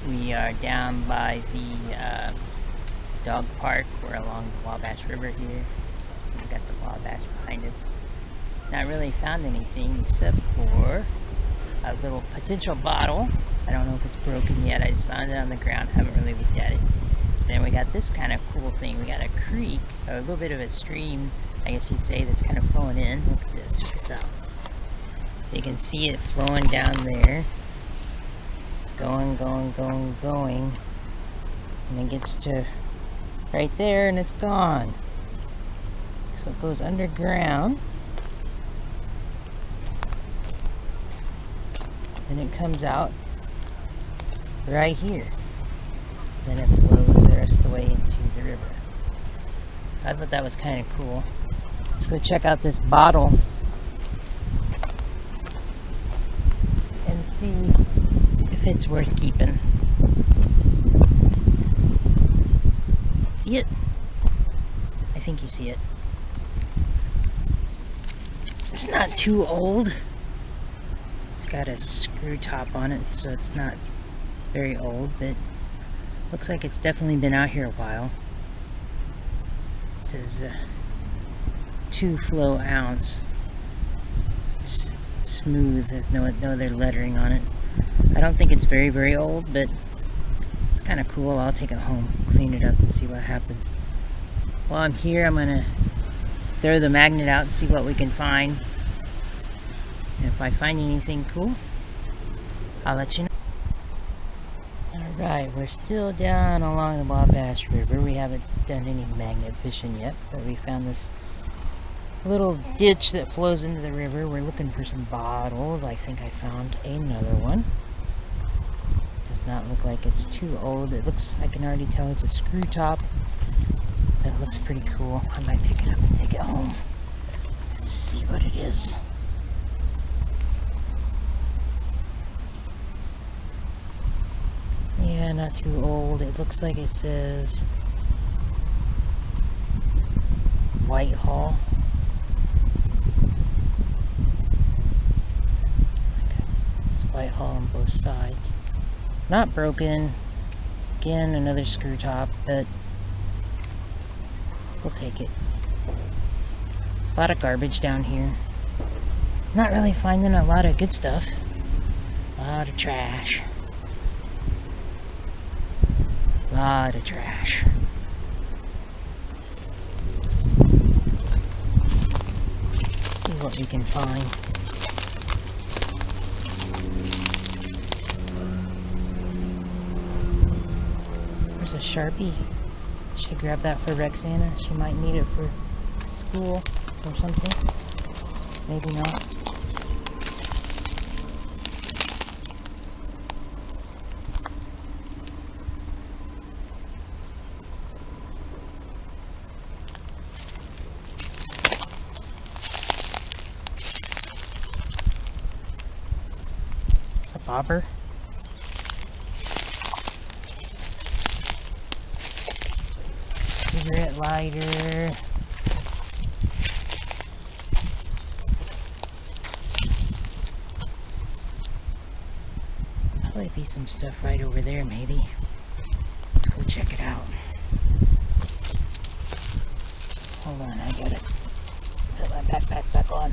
We are down by the dog park. We're along the Wabash River here. So we got the Wabash behind us. Not really found anything except for a little potential bottle. I don't know if it's broken yet. I just found it on the ground. Haven't really looked at it. Then we got this kind of cool thing. We got a creek, or a little bit of a stream, I guess you'd say, that's kind of flowing in. Look at this. Check this out. You can see it flowing down there. It's going, and it gets to right there and it's gone. So it goes underground, and it comes out right here. Then it flows the rest of the way into the river. I thought that was kind of cool. Let's go check out this bottle and see if it's worth keeping. See it? I think you see it. It's not too old. It's got a screw top on it, so it's not very old, but looks like it's definitely been out here a while. It says 2 flow ounce. It's smooth, no other lettering on it. I don't think it's very old, but it's kind of cool. I'll take it home, clean it up, and see what happens. While I'm here, I'm gonna throw the magnet out and see what we can find. And if I find anything cool, I'll let you know. Alright, we're still down along the Wabash River. We haven't done any magnet fishing yet, but we found this little ditch that flows into the river. We're looking for some bottles. I think I found another one. Does not look like it's too old. It looks, I can already tell it's a screw top. That looks pretty cool. I might pick it up and take it home. Let's see what it is. Yeah, not too old. It looks like it says Whitehall. It's Whitehall on both sides. Not broken. Again, another screw top, but we'll take it. A lot of garbage down here. Not really finding a lot of good stuff. A lot of trash. Lot of trash. Let's see what we can find. There's a Sharpie. Should grab that for Rexana. She might need it for school or something. Maybe not. Bobber. Cigarette lighter. Probably be some stuff right over there, maybe. Let's go check it out. Hold on, I gotta put my backpack back on.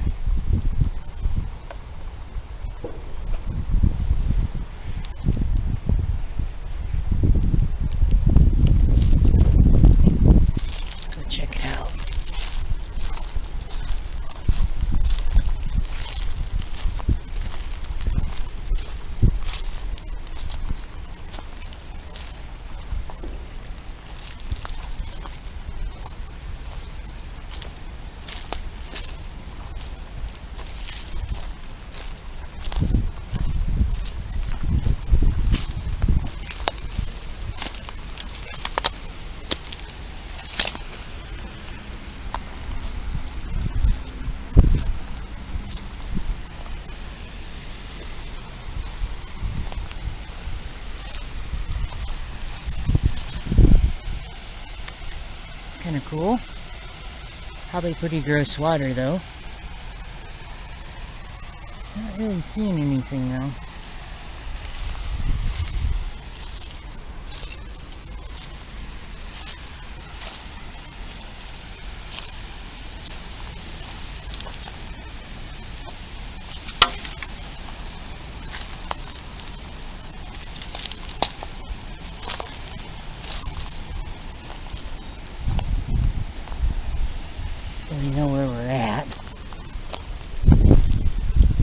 Kind of cool. Probably pretty gross water though. Not really seeing anything though.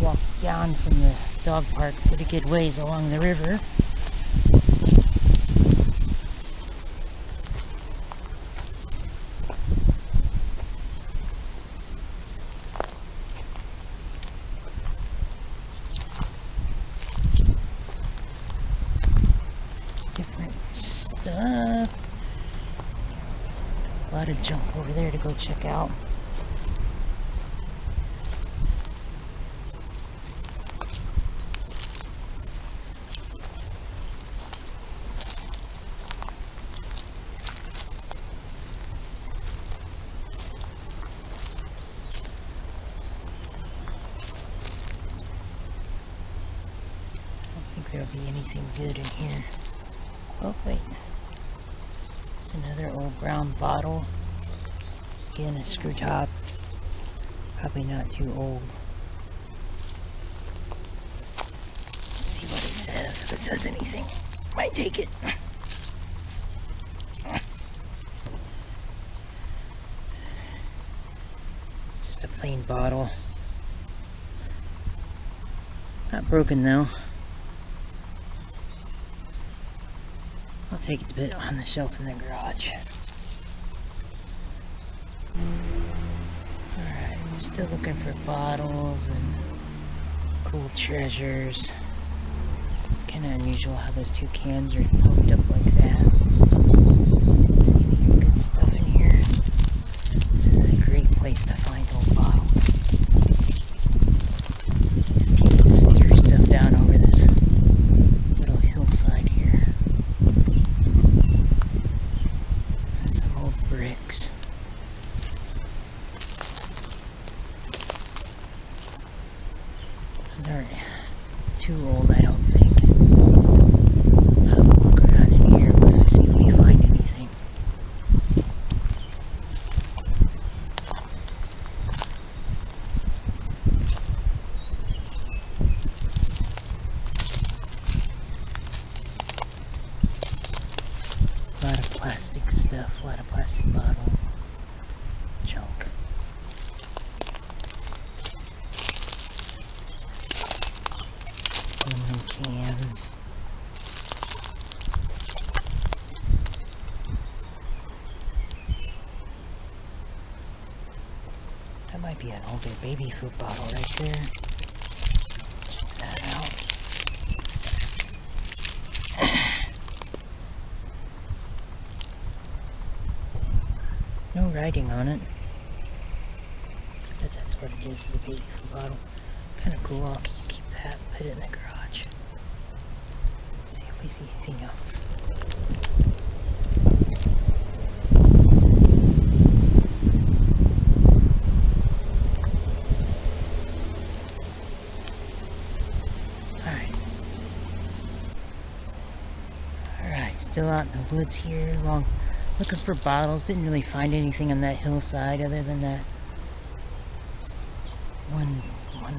walked down from the dog park pretty good ways along the river. Different stuff. A lot of junk over there to go check out. There'll be anything good in here. Oh wait, it's another old brown bottle. Again, a screw top. Probably not too old. Let's see what it says. If it says anything, might take it. Just a plain bottle. Not broken though. I'll take it to put it on the shelf in the garage. Alright, we're still looking for bottles and cool treasures. It's kind of unusual how those two cans are poked up like that. See any good stuff in here? This is a great place to find old bottles. These people just threw stuff down over this little hillside here. Bricks. Those aren't too old, I don't think. I'll look around in here and see if we find anything. A lot of plastic stuff, a lot of plastic bottles, junk. Aluminum cans. That might be an older baby food bottle right there. Check that out. No writing on it. I bet that's what it is a baby food bottle. Kind of cool. I'll keep that, put it in the garage. See if we see anything else. Alright, still out in the woods here, looking for bottles. Didn't really find anything on that hillside other than that one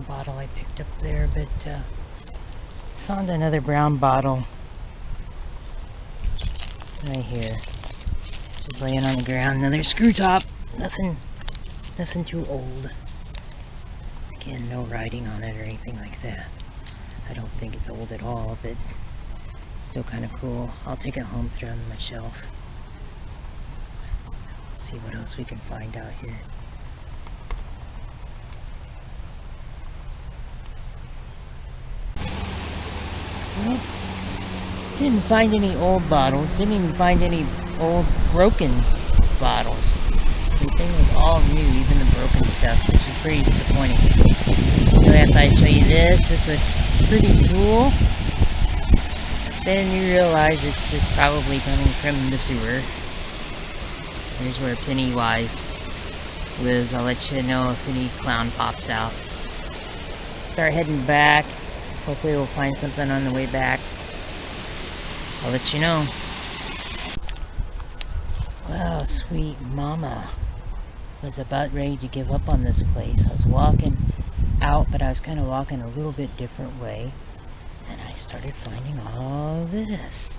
bottle I picked up there, but found another brown bottle right here, just laying on the ground. Another screw top. Nothing too old. Again, no writing on it or anything like that. I don't think it's old at all, but still kind of cool. I'll take it home, put it on my shelf. See what else we can find out here. Well, didn't find any old bottles. Didn't even find any old broken bottles. Everything was all new, even the broken stuff, which is pretty disappointing. Anyway, I thought I'd show you this. This looks pretty cool. Then you realize it's just probably coming from the sewer. Here's where Pennywise lives. I'll let you know if any clown pops out. Start heading back. Hopefully we'll find something on the way back. I'll let you know. Wow, sweet mama was about ready to give up on this place. I was walking out, but I was kind of walking a little bit different way. And I started finding all this.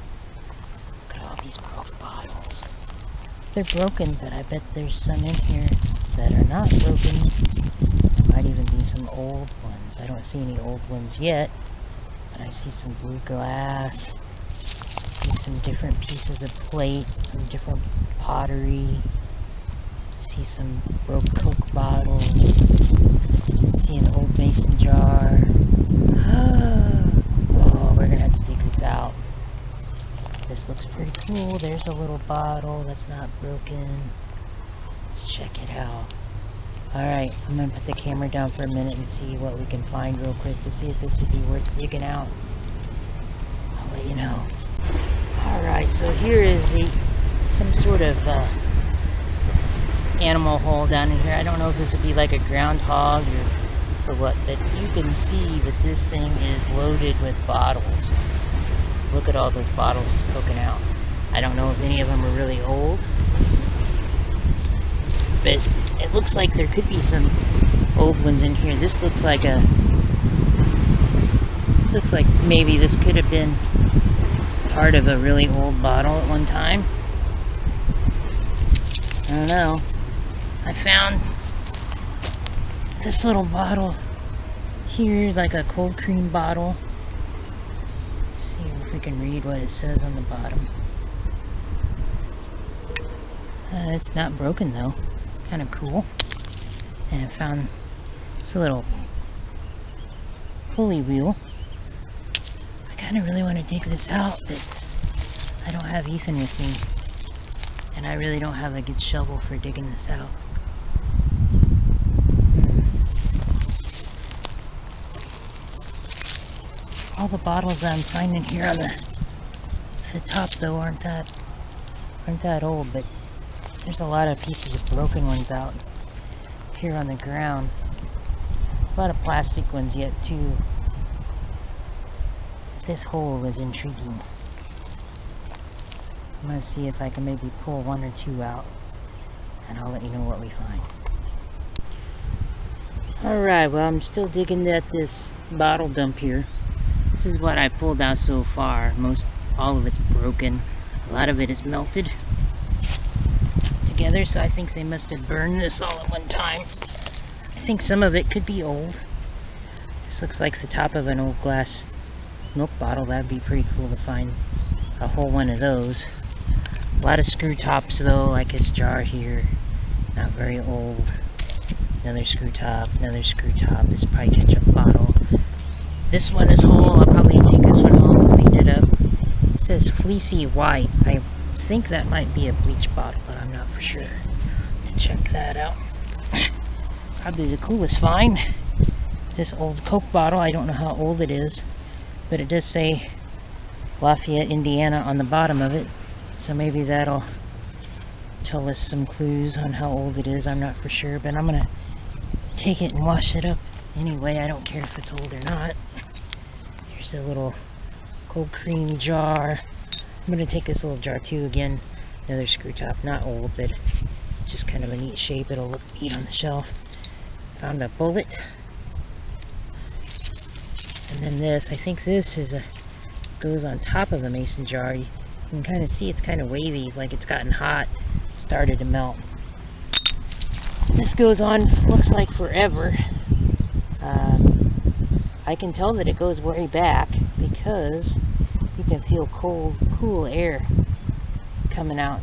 Look at all these broke bottles. They're broken, but I bet there's some in here that are not broken. There might even be some old ones. So I don't see any old ones yet. But I see some blue glass. I see some different pieces of plate, some different pottery. I see some broke Coke bottles. I see an old mason jar. Oh, we're gonna have to dig this out. This looks pretty cool. There's a little bottle that's not broken. Let's check it out. Alright, I'm gonna put the camera down for a minute and see what we can find real quick to see if this would be worth digging out. I'll let you know. Alright, so here is some sort of animal hole down in here. I don't know if this would be like a groundhog or what, but you can see that this thing is loaded with bottles. Look at all those bottles just poking out. I don't know if any of them are really old, but it looks like there could be some old ones in here. This looks like maybe this could have been part of a really old bottle at one time. I don't know. I found this little bottle here, like a cold cream bottle. Let's see if we can read what it says on the bottom. It's not broken though. Kind of cool. And I found this little pulley wheel. I kind of really want to dig this out, but I don't have Ethan with me. And I really don't have a good shovel for digging this out. All the bottles that I'm finding here on the top though aren't that old, but there's a lot of pieces of broken ones out here on the ground. A lot of plastic ones yet too. This hole is intriguing. I'm gonna see if I can maybe pull one or two out, and I'll let you know what we find. Alright, well, I'm still digging at this bottle dump here. This is what I pulled out so far. All of it's broken. A lot of it is melted together, so I think they must have burned this all at one time. I think some of it could be old. This looks like the top of an old glass milk bottle. That'd be pretty cool to find a whole one of those. A lot of screw tops though, like this jar here. Not very old. Another screw top, another screw top. This is probably ketchup bottle. This one is whole. I'll probably take this one home and clean it up. It says fleecy white. I think that might be a bleach bottle, but I'm not for sure. To check that out. Probably the coolest find is this old Coke bottle. I don't know how old it is, but it does say Lafayette, Indiana on the bottom of it. So maybe that'll tell us some clues on how old it is. I'm not for sure, but I'm gonna take it and wash it up anyway. I don't care if it's old or not. Here's a little cold cream jar. I'm gonna take this little jar too. Again, another screw top. Not old, but just kind of a neat shape. It'll look neat on the shelf. Found a bullet. And then this, I think this is goes on top of a mason jar. You can kind of see it's kind of wavy, like it's gotten hot, started to melt. This goes on, looks like forever. I can tell that it goes way back because you can feel cold, cool air coming out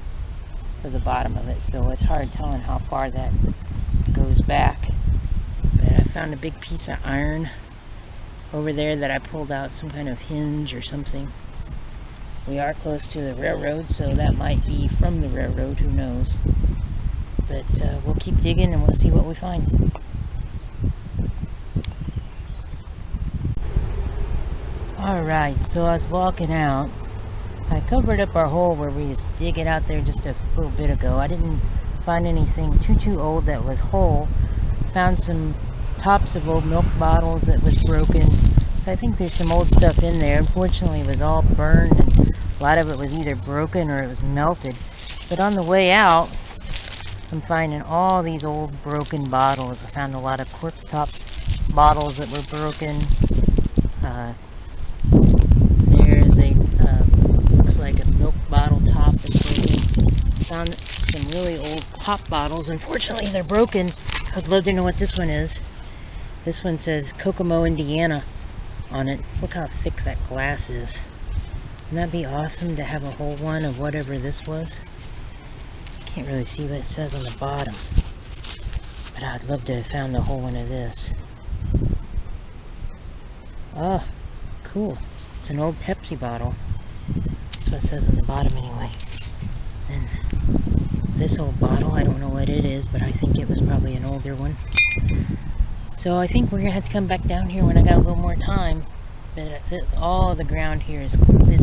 of the bottom of it, so it's hard telling how far that goes back. But I found a big piece of iron over there that I pulled out, some kind of hinge or something. We are close to the railroad, so that might be from the railroad, who knows. But we'll keep digging and we'll see what we find. Alright, so I was walking out. I covered up our hole where we was digging out there just a little bit ago. I didn't find anything too old that was whole. Found some tops of old milk bottles that was broken. So I think there's some old stuff in there. Unfortunately, it was all burned and a lot of it was either broken or it was melted. But on the way out, I'm finding all these old broken bottles. I found a lot of cork top bottles that were broken. There's a looks like a milk bottle top that's broken. Found some really old pop bottles. Unfortunately, they're broken. I'd love to know what this one is. This one says Kokomo, Indiana on it. Look how thick that glass is. Wouldn't that be awesome to have a whole one of whatever this was? Can't really see what it says on the bottom, but I'd love to have found a whole one of this. Oh, cool. It's an old Pepsi bottle. That's what it says on the bottom anyway. And this old bottle, I don't know what it is, but I think it was probably an older one. So I think we're gonna have to come back down here when I got a little more time. But all the ground here is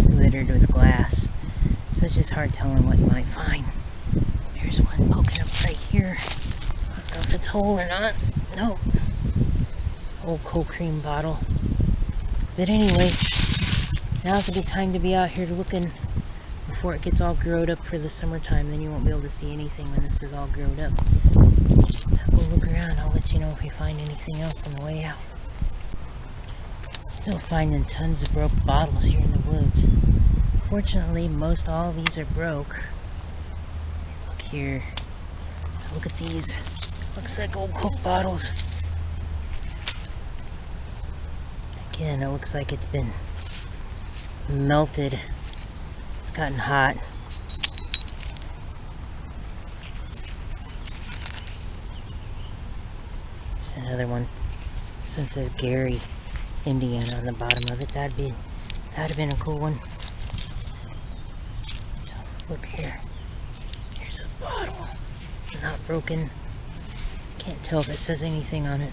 littered with glass, so it's just hard telling what you might find. There's one poking up right here. I don't know if it's whole or not. No. Old cold cream bottle. But anyway, now's a good time to be out here looking before it gets all growed up for the summertime. Then you won't be able to see anything when this is all growed up. We'll look around. I'll let you know if we find anything else on the way out. Still finding tons of broke bottles here in the woods. Fortunately, most all of these are broke. Look here. Look at these. Looks like old Coke bottles. Again, it looks like it's been melted. It's gotten hot. There's another one. This one says Gary, Indiana on the bottom of it. That'd have been a cool one. So look here. Here's a bottle. Not broken. Can't tell if it says anything on it.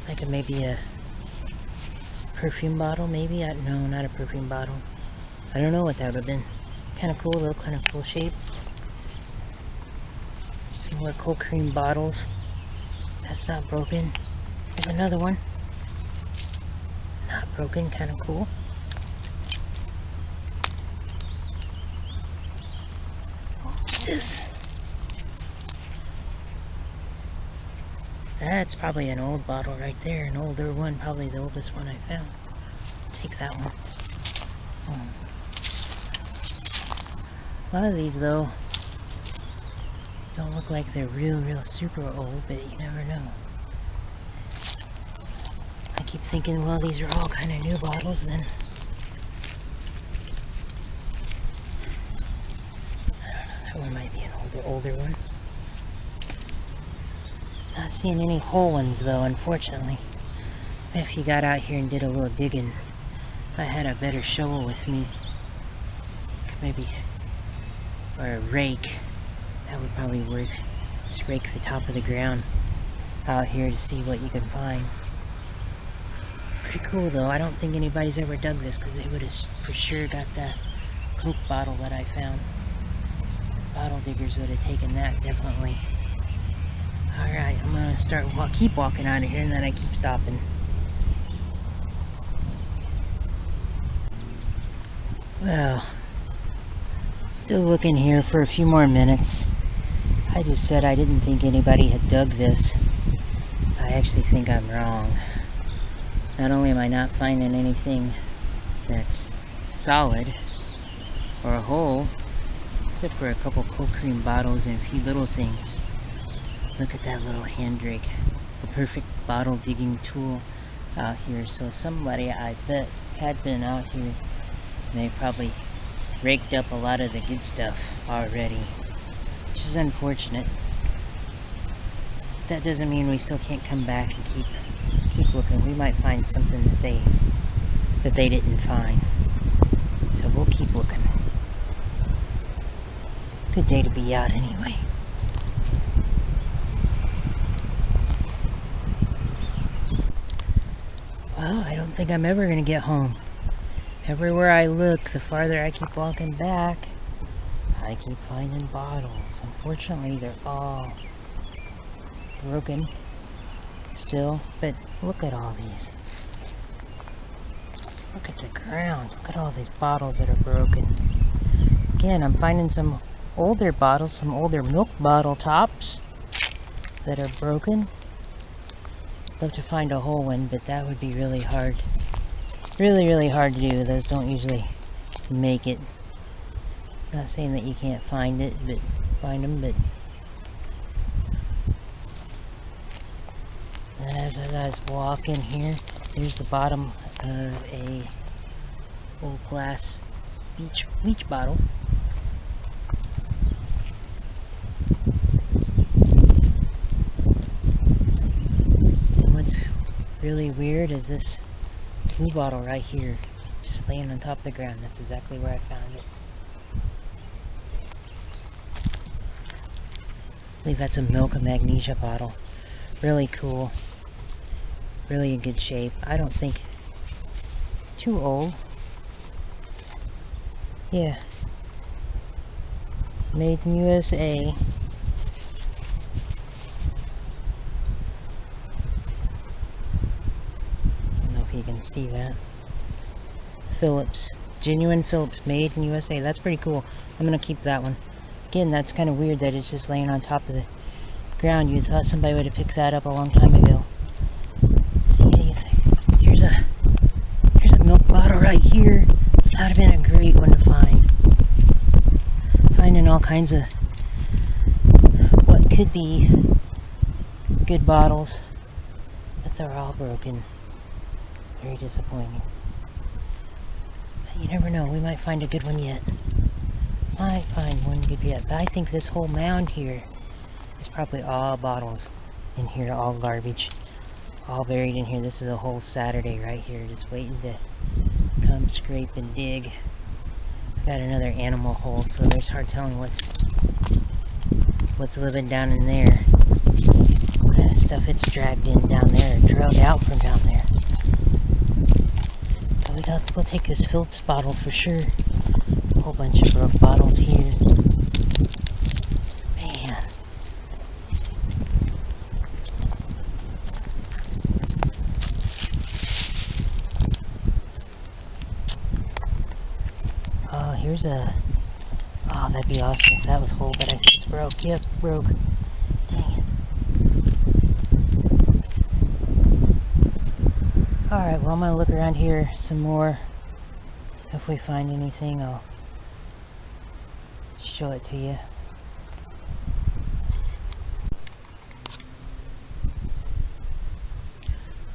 Like maybe a perfume bottle, maybe? No, not a perfume bottle. I don't know what that would have been. Kind of cool though, kind of cool shape. Some more cold cream bottles. That's not broken. There's another one. Not broken, kind of cool. What's this? That's probably an old bottle right there, an older one, probably the oldest one I found. Take that one. A lot of these though don't look like they're real super old, but you never know. I keep thinking, well, these are all kind of new bottles then. I don't know, that one might be an older one. Not seeing any whole ones though, unfortunately. If you got out here and did a little digging, if I had a better shovel with me, maybe, or a rake, that would probably work. Just rake the top of the ground out here to see what you can find. Pretty cool though. I don't think anybody's ever dug this because they would have for sure got that Coke bottle that I found. Bottle diggers would have taken that, definitely. Alright, I'm gonna keep walking out of here and then I keep stopping. Well, still looking here for a few more minutes. I just said I didn't think anybody had dug this. I actually think I'm wrong. Not only am I not finding anything that's solid or a hole, except for a couple cold cream bottles and a few little things. Look at that little hand rake. The perfect bottle digging tool out here. So somebody, I bet, had been out here and they probably raked up a lot of the good stuff already. Which is unfortunate. That doesn't mean we still can't come back and keep looking. We might find something that they didn't find. So we'll keep looking. Good day to be out anyway. Well, I don't think I'm ever going to get home. Everywhere I look, the farther I keep walking back, I keep finding bottles. Unfortunately, they're all broken still, but look at all these. Just look at the ground. Look at all these bottles that are broken. Again, I'm finding some older bottles, some older milk bottle tops that are broken. Love to find a whole one, but that would be really hard. Really hard to do. Those don't usually make it. Not saying that you can't find them, but as I was walking here, there's the bottom of a old glass bleach bottle. And what's really weird is this blue bottle right here, just laying on top of the ground. That's exactly where I found it. I believe that's a Milk of Magnesia bottle. Really cool. Really in good shape. I don't think too old. Yeah. Made in USA. I don't know if you can see that. Phillips. Genuine Phillips. Made in USA. That's pretty cool. I'm going to keep that one. Again, that's kind of weird that it's just laying on top of the ground. You'd thought somebody would have picked that up a long time ago. See, here's a milk bottle right here. That would have been a great one to find. Finding all kinds of what could be good bottles, but they're all broken. Very disappointing. But you never know, we might find a good one yet. Might find one good yet, but I think this whole mound here is probably all bottles in here, all garbage, all buried in here. This is a whole Saturday right here, just waiting to come scrape and dig. Got another animal hole, so there's hard telling what's living down in there. What kind of stuff it's dragged in down there, and drug out from down there. But we'll take this Phillips bottle for sure. A whole bunch of broke bottles here. Man. Oh, here's a... Oh, that'd be awesome if that was whole, but I think it's broke. Yep, broke. Dang it. Alright, well, I'm gonna look around here some more. If we find anything, I'll show it to you.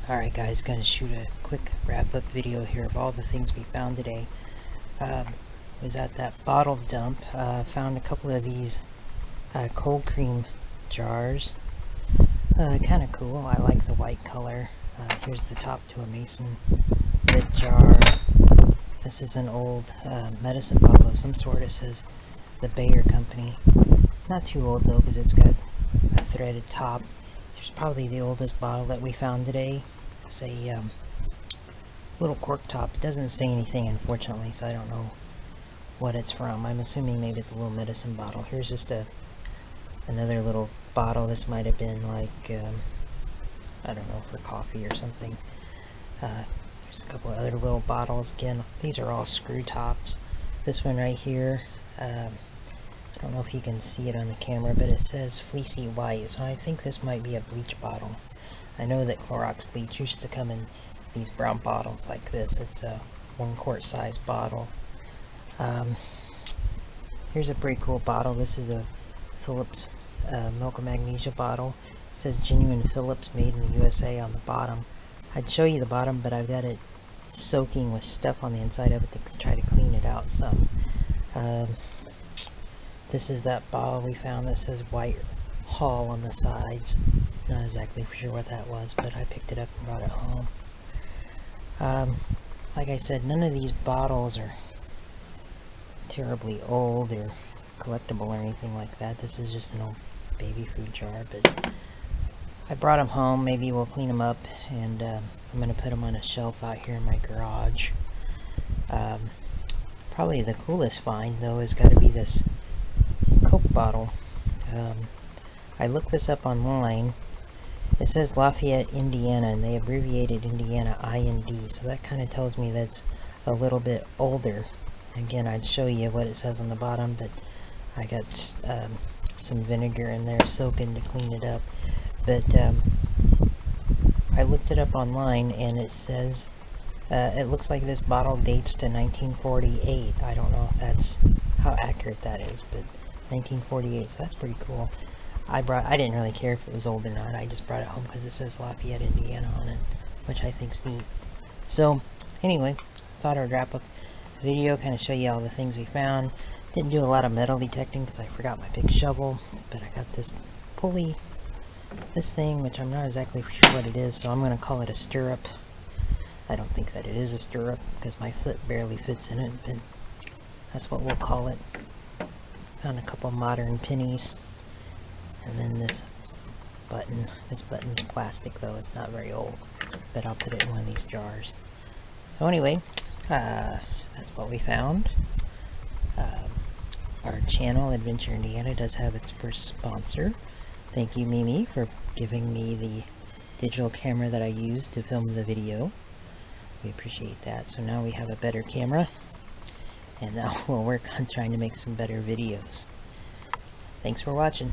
Alright guys, gonna shoot a quick wrap-up video here of all the things we found today. Was at that bottle dump. Found a couple of these cold cream jars. Kind of cool. I like the white color. Here's the top to a mason lid jar. This is an old medicine bottle of some sort. It says the Bayer Company. Not too old though, because it's got a threaded top. Here's probably the oldest bottle that we found today. It's a little cork top. It doesn't say anything, unfortunately, so I don't know what it's from. I'm assuming maybe it's a little medicine bottle. Here's just another little bottle. This might have been like I don't know, for coffee or something. There's a couple of other little bottles. Again, these are all screw tops. This one right here, I don't know if you can see it on the camera, but it says fleecy white, so I think this might be a bleach bottle. I know that Clorox bleach used to come in these brown bottles like this. It's a 1 quart size bottle. Here's a pretty cool bottle. This is a Phillips Milk of Magnesia bottle. It says Genuine Phillips, made in the USA on the bottom. I'd show you the bottom, but I've got it soaking with stuff on the inside of it to try to clean it out some. This is that bottle we found that says White Hall on the sides. Not exactly sure what that was, but I picked it up and brought it home. Like I said, none of these bottles are terribly old or collectible or anything like that. This is just an old baby food jar, but I brought them home. Maybe we'll clean them up, and I'm going to put them on a shelf out here in my garage. Probably the coolest find, though, has got to be this Coke bottle. I looked this up online. It says Lafayette, Indiana, and they abbreviated Indiana IND, so that kind of tells me that's a little bit older. Again, I'd show you what it says on the bottom, but I got some vinegar in there soaking to clean it up. But I looked it up online, and it says it looks like this bottle dates to 1948. I don't know if that's how accurate that is, but 1948, so that's pretty cool. I didn't really care if it was old or not. I just brought it home because it says Lafayette, Indiana on it, which I think's neat. So, anyway, thought I'd wrap up the video, kind of show you all the things we found. Didn't do a lot of metal detecting because I forgot my big shovel, but I got this pulley, this thing, which I'm not exactly sure what it is, so I'm going to call it a stirrup. I don't think that it is a stirrup because my foot barely fits in it, but that's what we'll call it. Found a couple modern pennies, and then this button. This button's plastic though, it's not very old, but I'll put it in one of these jars. So anyway, that's what we found. Our channel, Adventure Indiana, does have its first sponsor. Thank you, Mimi, for giving me the digital camera that I used to film the video. We appreciate that. So now we have a better camera, and now we'll work on trying to make some better videos. Thanks for watching.